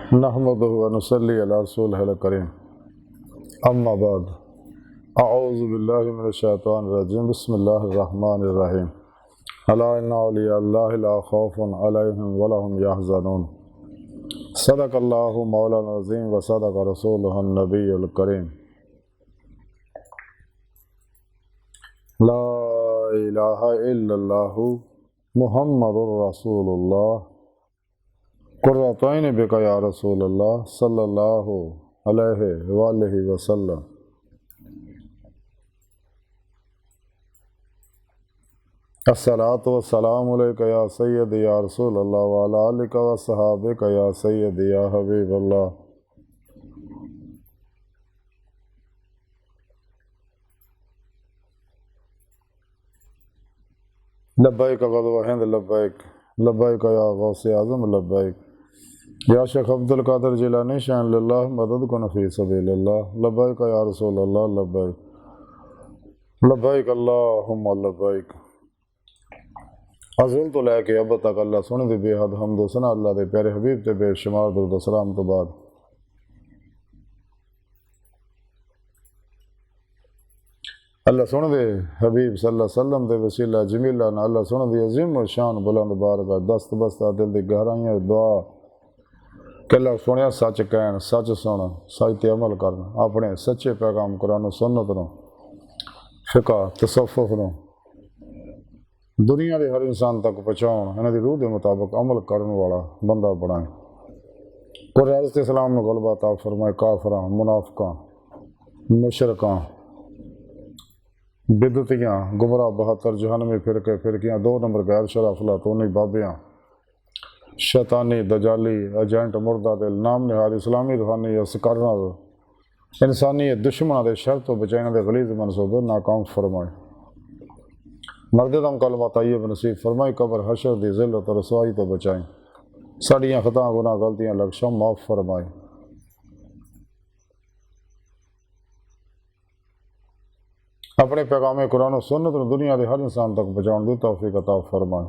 नहमदुहु व नुसल्ली अला रसूलिहिल करीम। अम्मा बाद, अऊज़ु बिल्लाहि मिनश शैतानिर रजीम। बिस्मिल्लाहिर रहमानिर रहीम। अला इन्ना औलिया अल्लाहि ला खौफुन अलैहिम व ला हुम यहज़नून। सदक़ल्लाहु मौलाना अज़ीम व सदक़ रसूलुहुन नबियुल करीम। ला इलाहा इल्लल्लाहु मुहम्मदुर रसूलुल्लाह कुर्रतैन बिका या रसूलल्लाह सल्लल्लाहु अलैहि वसल्लम। अस्सलातु वस्सलामु अलैका या सय्यदी या रसूलल्लाह व अला आलिका व सहाबिका या सय्यदी या हबीबल्लाह। लब्बैक ग़ज़वा हिंद लब्बैक, लब्बैक या गौसे आज़म लब्बैक, या शेख अब्दुल कादिर जिलानी शान लिल्लाह मदद कुन फ़ी सबीलिल्लाह। लब्बैक या रसूलल्लाह लब्बैक, लब्बैक अल्लाहुम्मा लब्बैक। अज़ल तो लैके अब तक अल्लाह सुन दी बेहद हमद सना अल्लाह दे प्यारे हबीब ते बेशुमार दुरूद सलाम तो बाद अल्लाह सुन दे हबीब सल्लल्लाहु अलैहि वसल्लम दे वसीला जमीला ना अल्लाह सुन दी अजीम व शान बुलंद बारगाह दस्त बस्ता दिल दी गहराइयां दुआ कि अल्लाह सुनिया सच कहन, सच सुन, सच ते अमल करन, अपने सच्चे पैगाम कुरान सुन्नत नूं फिका तसव्वुफ नूं दुनिया के हर इंसान तक पहुँचाउण, इन्हां दी रूह के मुताबिक अमल करने वाला बंदा बनाए। कुरान इस्लाम में गलबा अता फरमाए काफरां, मुनाफिकां, मुशरिकां, बिदतियां, गुमराह 72 जहन्नमी फिरकियां, 2 नंबर गैर शरअ अफलातूनी बाबियां, शैतानी दजाली एजेंट मुर्दा दिल नाम निहाद इस्लामी रूहानी असकारना इंसानी दुश्मन के शर तो बचाने के गलीज मनसूबे नाकाम फरमाए। मर्द दम कलमा तय्यब नसीब फरमाई, कबर हशर दी जिल्लत और रसवाई तो बचाएं, साड़ियाँ खता गुनाह गलतियाँ लक्ष्म माफ़ फरमाए। अपने पैगाम कुरान और सुन्नत दुनिया के हर इंसान तक पहुँचाने की तौफीक अता फरमाए।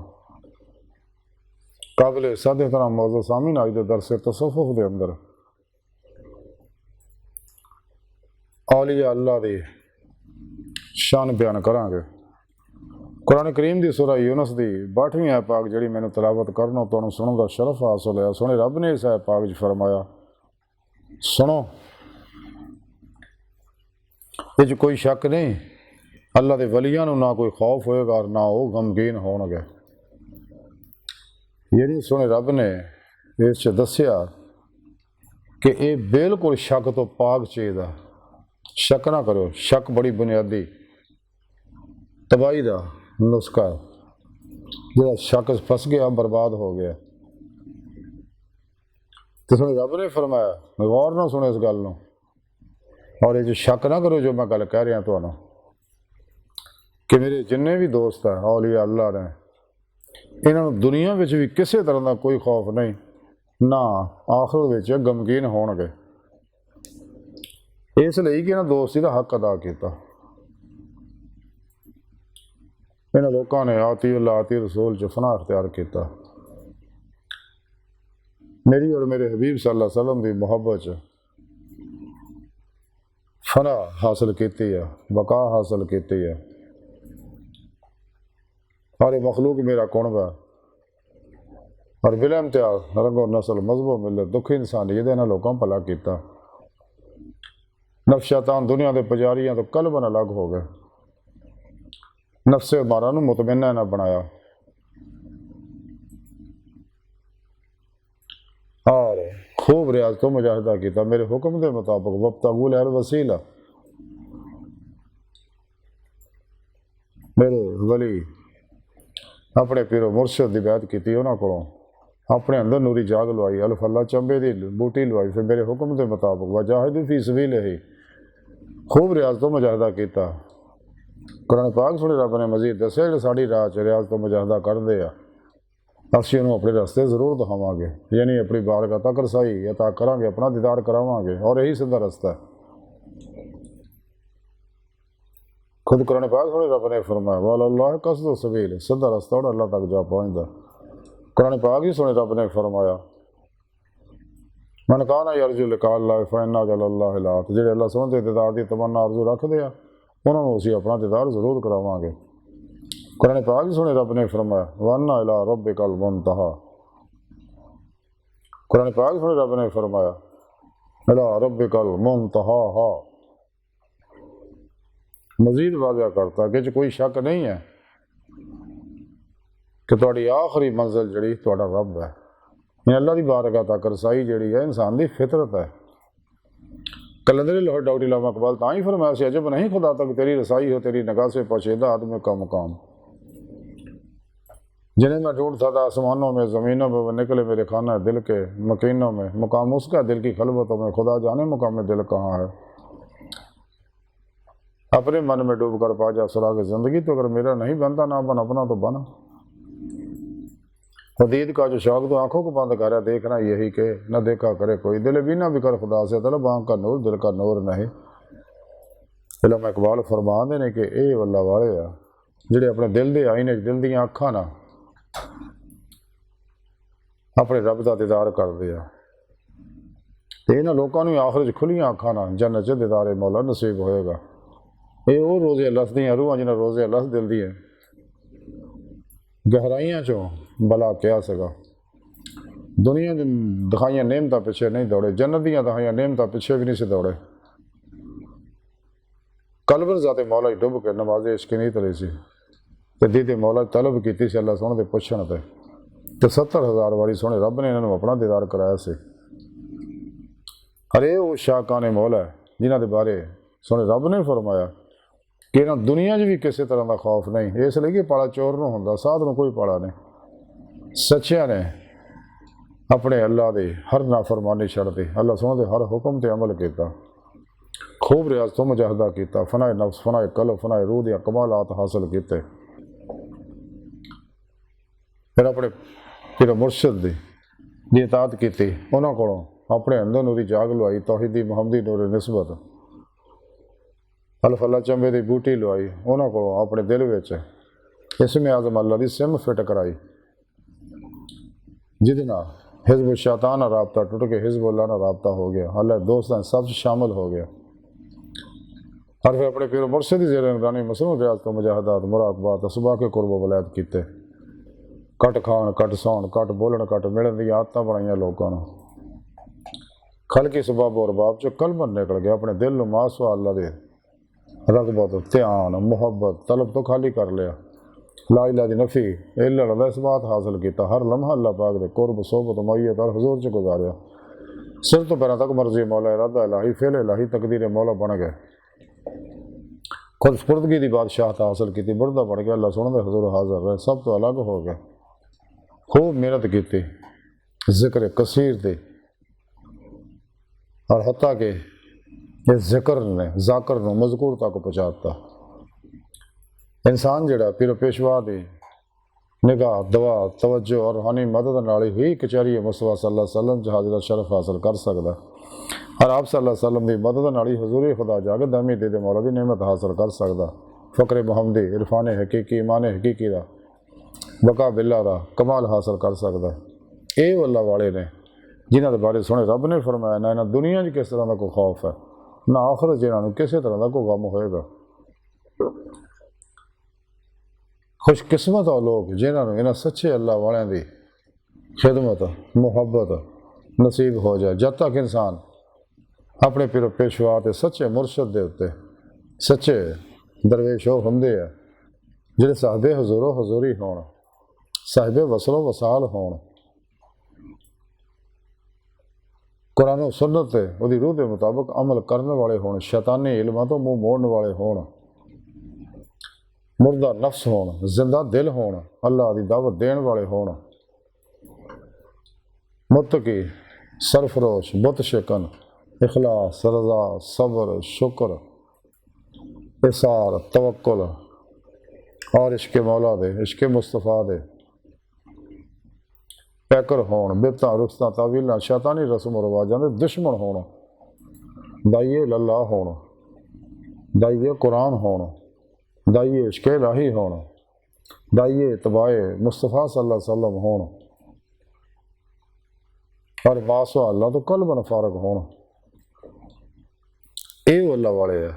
काबिल सादे तरह मौजू सामीन आज दरस तसव्वुफ के अंदर औलिया अल्लाह की शान बयान करांगे। कुरान करीम की सूरह यूनुस की 62वीं आयत पाक जी मैंने तलावत करना तो सुनने का शरफ हासिल होया। सोने रब ने इस आयत पाक फरमाया, सुनो ये कोई शक नहीं अल्लाह के वलियां ना कोई खौफ होएगा और ना वो गमगीन होणगे। यानी सोने रब ने इस दसिया कि ये बिल्कुल शक तो पाक चीज़ है, शक ना करो। शक बड़ी बुनियादी तबाही का नुस्खा है, जो शक फस गया बर्बाद हो गया। तो सुने रब ने फरमाया, गौर ना सुने इस गल और ये शक ना करो जो मैं गल कह रहा तुहानू कि मेरे जिन्ने भी दोस्त है औलिया अल्लाह ने इन्हों दुनिया में भी किसी तरह का कोई खौफ नहीं, ना आखिर में गमगीन होणगे। इसलिए कि इन्होंने दोस्ती का हक अदा किया। इन्होंने लोगों ने आती अल्लाह आती रसूल च फना अख्तियार किया। मेरी और मेरे हबीब सल्लल्लाहु अलैहि वसल्लम की मुहब्बत च फना हासिल की है, बका हासिल की है। सारे मखलूक मेरा कुणब है और बिला इम्तियाज रंगो नस्ल मजहबो मिले दुखी इंसानियत इन्होंने लोगों भला किया। नफ्स शैतान दुनिया के पुजारियों तो कलबन अलग हो गए, नफ्से मारा मुतमन्ना ना बनाया और खूब रियाज तो मुजाहिदा किया मेरे हुक्म के मुताबिक। वब्तगू लहल वसीला, मेरे वली अपने पीरो मुर्शद की बैत की उन्होंने को अपने अंदर नूरी जाग लवाई, अलफल्ला चंबे की बूटी लवाई, फिर मेरे हुक्म के मुताबिक वजाहिद फी सबीलिही खूब रियाज तो मुजाहिदा किया। कुरान पाक सुने रब ने मजीद दसिया जो साड़ी राह च रियाज तो मुजाहिदा करते हैं असीं उन्होंने अपने रस्ते जरूर दिखावांगे, यानी अपनी बारगाह तक रसाई अता करांगे, अपना दीदार करावांगे और यही सीधा रस्ता है। खुद कुरान पाक सुने रब ने फरमाया वल्लाह कसदु सबील, सीधा रास्ता और अल्लाह तक जा पहुँचता। कुरान पाक ही सुने रब ने फरमाया मन काना अर्जु लिका अल्लाह फैना जल अल्लाह लात, ਜਿਹੜੇ ਅੱਲਾਹ ਸੋਹਣੇ ਦੇ ਦੀਦਾਰ ਦੀ ਤਮੰਨਾ ਅਰਜ਼ੂ ਰੱਖਦੇ ਆ ਉਹਨਾਂ ਨੂੰ ਅਸੀਂ ਆਪਣਾ ਦੀਦਾਰ ਜ਼ਰੂਰ ਕਰਾਵਾਂਗੇ। ਕੁਰਾਨ ਪਾਕ ਸੁਣੇ ਰੱਬ ਨੇ ਫਰਮਾਇਆ ਵੰਨਾ ਇਲਾ ਰੱਬਿਕਲ ਮੁਨਤਹਾ। कुरान पाक सुने रब ने फरमाया इला रब्बिकल मुनतहा। मजीद वाज़ह करता कि कोई शक नहीं है कि तुहाडी आखिरी मंजिल जिहड़ी तुहाडा रब है। अल्लाह की बारगाह तक रसाई जिहड़ी है इंसान की फितरत है। कलंदरी लाहौर डॉक्टर इलामा इकबाल तां ही फरमाया से अजब नहीं खुदा तक तेरी रसाई हो, तेरी निगाह से पोशीदा आदमी का मुकाम। जिन्हें मैं ढूंढता था आसमानों में ज़मीनों में, वो निकले मेरे खाना दिल के मकीनों में। मुकाम उसका दिल की खलबतों में, खुदा जाने मुकाम दिल कहाँ है। अपने मन में डूब कर पा जा सुराग ज़िंदगी, तो अगर मेरा नहीं बनता ना बन अपना तो बना। हदीद का जो शौक तो आंखों को बंद कर देखना यही के न देखा करे कोई, दिल बीना भी कर खुदा से तलब आँख का नूर दिल का नूर नहीं। इलामा इकबाल फरमाते ने कि ये वल्ला वाले आ जिहड़े अपने दिल के आईने दिल दी अखां ना अपने रब का दीदार करते हैं। तो इन्होंने लोगों को आखिर खुलियां अखां ना जन्नत च दीदारे मौला नसीब होएगा। ये वो रोज़े लस दियाँ रूहां जिन्हें रोज़े लस दिल दी गहराइयां चों भला क्या सगा। दुनिया की दिखाइया नेमत पिछे नहीं दौड़े, जन्नत दियां दिखाइया नेमत पिछे भी नहीं से दौड़े। कलबर जाते मौला ही डुब के नमाजे इश्क नहीं तले सी ते दीदे मौला तलब की सी अल्लाह सोहणे दे पुछण ते 70,000 वारी सोहणे रब ने इन्होंने अपना दीदार कराया से। अरे वो शाहकान मौला है जिन्हों के बारे सोहणे रब ने फरमाया कि इन्होंने दुनिया भी किसी तरह का खौफ नहीं, इसलिए कि पाला चोर नूं हुंदा, साध नूं कोई पाला नहीं। सच्चिया ने अपने अल्लाह के हर नाफरमानी छड़ दी, अल्लाह सोहणे दे हर हुक्म ते अमल किया, खूब रियाज तो मुजाहदा किया, फनाए नफ्स फनाए कल्ब फनाए रूह दे कमालात हासिल किए। फिर अपने फिर मुर्शद की इताअत की, उन्होंने को अपने अंदर नूरी जाग लवाई, तौहीदी मुहम्मदी नूर निस्बत अलफला चंबे की बूटी लवाई, उन्होंने को अपने दिल विच इसमें आज़म अल्लाह की सिम फिट कराई, जिद हिजब शैतान का राबता टुट के हिजब अल्लाह का राबता हो गया, अल्लाह दोस्त सब शामिल हो गया। और फिर अपने पीर मुर्शद की ज़ेर निगरानी मसनून रियाज तो मुजाहदात मुराकबात असबा के कुर्ब वलायत किते, कट खाण कट सौण कट बोलन कट मिलन दी आदत बनाई लोगों ने। खल की सबब और बाप चो कलमन निकल गया, अपने दिल में मासवा अल्लाह दे रगबत ध्यान मुहब्बत तलब तो खाली कर लिया। ला इलाहा दी नफी इल्ला दा इस बात हासिल किया, हर लम्हा अल्लाह पाक दे कुर्ब सोबत मैयत और हुजूर च गुजारिया। सिर तो पैरों तक मर्जी मौला इरादा इलाही फेल इलाही तकदीर मौला बन गए। खुद स्पुर्दगी की बादशाहत हासिल की, बुरदा बन गया, अल्लाह सुन दे हुजूर हाजिर रहे, सब तो अलग हो गए। खूब मेहनत की, जिक्र कसीर दे, और हत्ता के इस जिक्र ने जाकर ने मजकूर तक पहुँचाता। इंसान जड़ा पीर पेशवा दी निगाह दवा तवज्जो और रूहानी मदद नाल ही कचहरी मुस्तफा सल्लल्लाहु अलैहि वसल्लम हाजिर शरफ हासिल कर सकता, और आप सल्लल्लाहु अलैहि वसल्लम की मदद नाल ही हजूरी खुदा जाके दमी दे मौला की नेमत हासिल कर सकता। फ़क्र मुहम्मदी इरफान हकीकी ईमान हकीकी का बका बिल्ला का कमाल हासिल कर सकता। ये अल्लाह वाले ने जिन्हों के बारे सुने रब ने फरमाया ना इन्हें दुनिया में किस तरह का कोई खौफ है, ना आखिरत जिन्होंने किसी तरह का कोई गम होएगा। खुशकिस्मत हो लोग जिन्होंने इन्हें सच्चे अल्लाह वाले की खिदमत मुहब्बत नसीब हो जाए। जब तक इंसान अपने पीर पेशवा के सच्चे मुर्शद के उत्ते सच्चे दरवेश वो होंगे है जिहड़े साहिबे हजूरो हजूरी होण, साहिबे वसलो वसाल होण, कुरान और सुन्नत ते उहदी रूह के मुताबिक अमल करने वाले होण, शैतानी इल्मां तो मुँह मोड़ने वाले होण, मुर्दा नफ्स होण, जिंदा दिल होण, अल्लाह की दावत देने वाले होण, मुत्तकी सरफरोश बुत शिकन इखलास रज़ा सब्र शुक्र इसार तवक्कुल और इश्क मौला दे इश्क मुस्तफ़ा दे पैकर होण, बिरतां रुखसां तावीलां शैतानी रस्म रवाजां दे दुश्मन होण, दाइये लल्ला होण, दाइये कुरान होण, दाइये इश्क इलाही होण, दाइये तबाए मुस्तफ़ा सल्लल्लाहु अलैहि वसल्लम होण, और मासो अल्लाह तो कल बन फारग होना। ये अल्लाह वाले है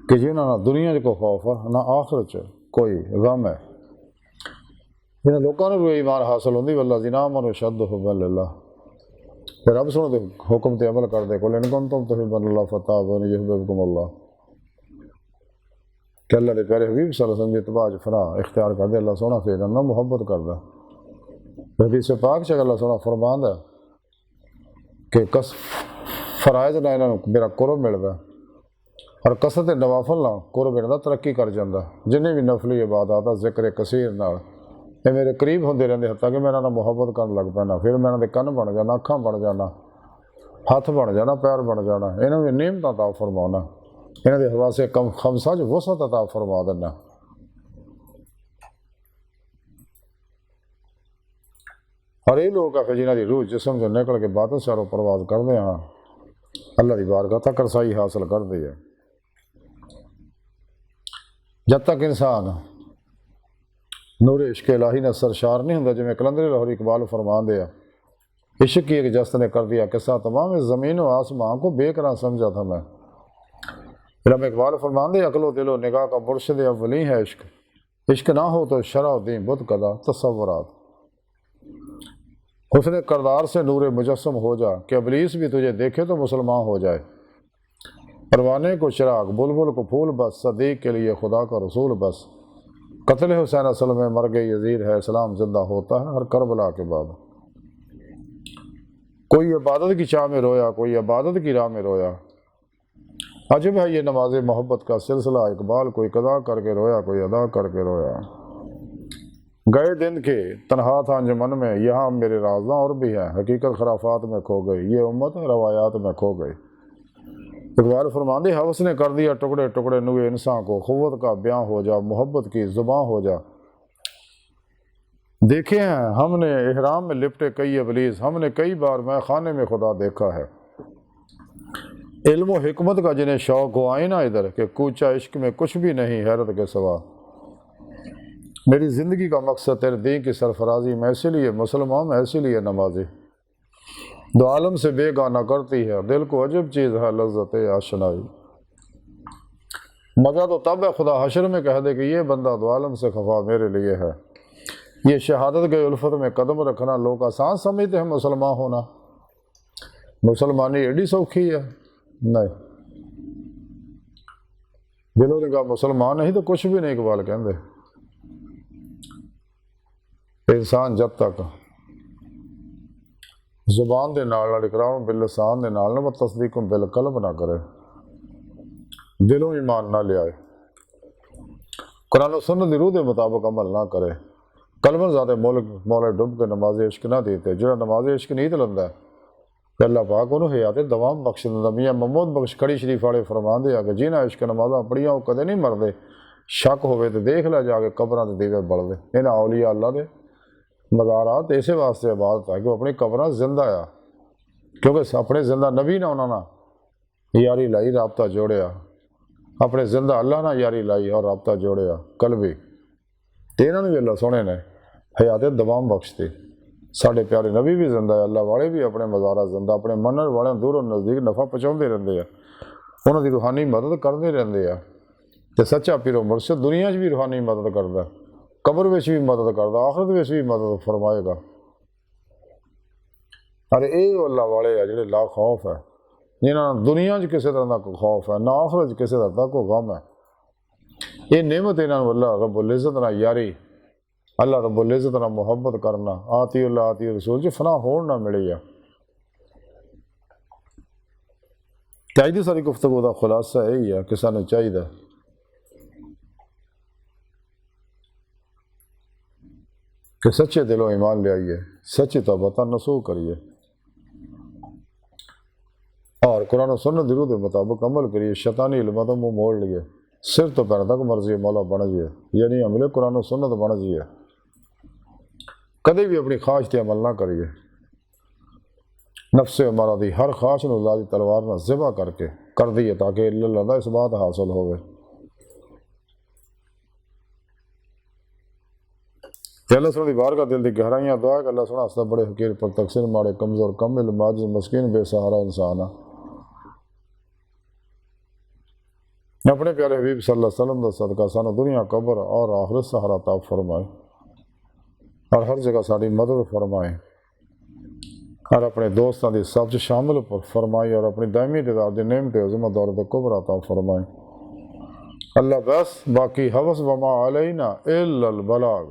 कि जिन्होंने ना दुनिया को खौफ है ना आखिरत च कोई गम है। जिन्हें लोगों ने भी ईमान हासिल होंगी वल्ला जी ना मनो शद हुब्बिल्लाह, फिर रब सुन दे हुक्म ते अमल कर दे कुल इन कुंतुम तुहिब्बुनाल्लाह फत्तबिऊनी युहब्बिकुमुल्लाह कि अल्लाह के प्यारे हबीब सल्लल्लाहु अलैहि वसल्लम की इत्तिबा फना इख्तियार कर दे। अल्लाह सोना फिर ना मुहब्बत करदा। हदीस पाक च अल्लाह सोना फरमांदा कि कस फराइज ना इन्हां नूं मेरा कुर्ब मिलदा और कसरत नवाफल ना कुर्ब इन्हां दा तरक्की कर जांदा। जिन्हें भी नफली इबादत आ जिक्र कसीर नाल ये मेरे करीब होंदे रहंदे हत्ता कि मैं इन्हां नाल मुहब्बत करन लग पैना। फिर मैं इन्हां दे कन्न बन जाना, अखां बन जाना, हथ बन जाना, पैर बन जाना। इन्हां नूं नेमत अता फरमाना, इन्हां दे हवासे कम खमसा च वसअत अता फरमा देना। और ये लोग आखिर जिन्हां दी रूह जिसम जो निकल के बातों चारों परवाज करते हैं अल्लाह की बारगाह तक रसाई हासिल करते हैं। जब तक इंसान नूरे इश्क इलाही ने सरशार नहीं होंगे, जिमें कलंदर लाहौर इकबाल फरमाते हैं, इश्क की एक जस्त ने कर दिया किस्सा तमाम इस ज़मीन व आसमां को बेकरार समझा था मैं। फिर हम इकबाल फरमाते अकलो दिलो निगाह का मुर्शिद अव्वली है इश्क, इश्क ना हो तो शरा दीन बुत कदा तसव्वुरात। हुस्न करदार से नूरे मुजस्सम हो जा कि इब्लीस भी तुझे देखे तो मुसलमान हो जाए। परवाने को चिराग बुलबुल को फूल बस, सदीक के लिए खुदा का रसूल बस। कत्ल हुसैन असल में मर गई यजीद है, इस्लाम जिंदा होता है हर करबला के बाद। कोई इबादत की चाह में रोया, कोई इबादत की राह में रोया। अजब है ये नमाज मोहब्बत का सिलसिला इकबाल, कोई कदा करके रोया कोई अदा करके रोया। गए दिन के तनहा था अंजमन में, यहाँ मेरे राज़ा और भी हैं, हकीकत खराफात में खो गई, ये उम्मत रवायात में खो गई। इकबाल फरमांदे हवस ने कर दिया टुकड़े टुकड़े नुए इंसान को, क़ुव्वत का बयां हो जा मोहब्बत की ज़ुबां हो जा। देखे हैं हमने इहराम में लिपटे कई इब्लीस, हमने कई बार मैं खाने में खुदा देखा है। इल्म व हिकमत का जिन्हें शौक़ हो आए ना इधर कि कूचा इश्क में कुछ भी नहीं हैरत के सिवा। मेरी ज़िंदगी का मकसद तेरे दीन की सरफराजी, मैं इसीलिए मुसलमान, मैं इसीलिए नमाजी। दो आलम से बेगाना करती है दिल को अजब चीज़ है लज्जत आशनाई। मज़ा तो तब है खुदा हशर में कह दे कि ये बंदा दो आलम से खफा मेरे लिए है। ये शहादत के उल्फत में कदम रखना लोग आसान समझते हैं मुसलमान होना। मुसलमानी एडी सौखी है नहीं। जिन्होंने कहा मुसलमान नहीं तो कुछ भी नहीं इकबाल कहते। इंसान जब तक जुबान के नाल इकरार बिलसान के नाल ना तस्दीक बिल कल्ब ना करे, दिलों ईमान ना लियाए, कुरान सुन्नत दी रूह के मुताबिक अमल ना करे, कलमन ज़ाते मौले डुब के नमाज इश्क ना देते। जो नमाज इश्क नीत लंदा है अल्लाह पाक उन्होंने हयात दवाम बख्श दिंदा। मियाँ महमूद बख्श खड़ी शरीफ वाले फरमाते हैं कि जिन्हें इश्क नमाज़ा पढ़िया वो कदे नहीं मरते। शक होवे तो देख ला जाके कब्रां ते दीवे बलदे। इन्हां औलिया अल्लाह दे मज़ारात इसे वास्ते इबादत है कि वो अपनी कब्रां जिंदा आ, क्योंकि अपने जिंदा नबी ने उन्होंने यारी लाई राबता जोड़िया, अपने जिंदा अल्लाह ना यारी लाई और राबता जोड़िया कलबी। तो इन्होंने भी अल्लाह सोने ने हयात दवाम बख्शती। साढ़े प्यारे नबी भी जिंदा है, अल्लाह वाले भी अपने मज़ारा जिंदा, अपने मनण वाले दूरों नज़दीक नफ़ा पहुँचाते रहते हैं, उन्होंने रूहानी मदद करते रहते हैं। तो सच्चा पीरो मुर्शिद दुनिया भी रूहानी मदद करता, कब्र में भी मदद करता, आखिरत में भी मदद फरमाएगा। अरे ये अल्लाह वाले है जो ला खौफ है, जिन्होंने दुनिया किसी तरह का कोई खौफ है ना आखिरत किसी तरह का कोई गम है। ये नेमत इन्होंने अल्लाह रब्बुल इज़्ज़त ना यारी, अल्लाह रब्बुल इज़्ज़त ना मुहब्बत करना, आती अल्लाह आती रसूल च फना होड़ ना मिली है। चाहिए सारी गुफ्तगू का खुलासा यही है कि सानू चाहिए कि सच्चे दिलों ईमान ले आइए, सच्ची तौबा नसूह करिए और कुरान और सुन्नत दी रूह के मुताबिक अमल करिए। शैतानी इल्म तो मुँह मोड़ लिए, सिर तो पैर तक मर्जी मौला बन जिए, यानी अमले कुरान और सुन्नत बन जिए। कभी भी अपनी ख्वाहिश से अमल ना करिए। नफ्से हमारा दी हर ख्वाहिश ने अल्लाह की तलवार में ज़िबा करके कर दिए ताकि अल्लाह दा इस बात हासिल होवे। अल्लाह सोनी बार का दिल की गहराइयाँ दुआ है कि अल्लाह सोना हस्ता बड़े हकीर पर तकसीर माड़े कमज़ोर कमिल माजिज मस्किन बेसहारा इंसान अपने प्यारे हबीब सल्लल्लाहु अलैहि वसल्लम का सदका सानू दुनिया कबर और आखिरत सहारा ता फरमाए और हर जगह साड़ी मदद फरमाए और अपने दोस्तों की सब शामिल फरमाए और अपनी दायमी रिदा दी नेमत ज़िम्मेदार दा कुबरा ता फरमाए अल्लाह बस बाकी हवस वमा अलैना इल्लल बलाग।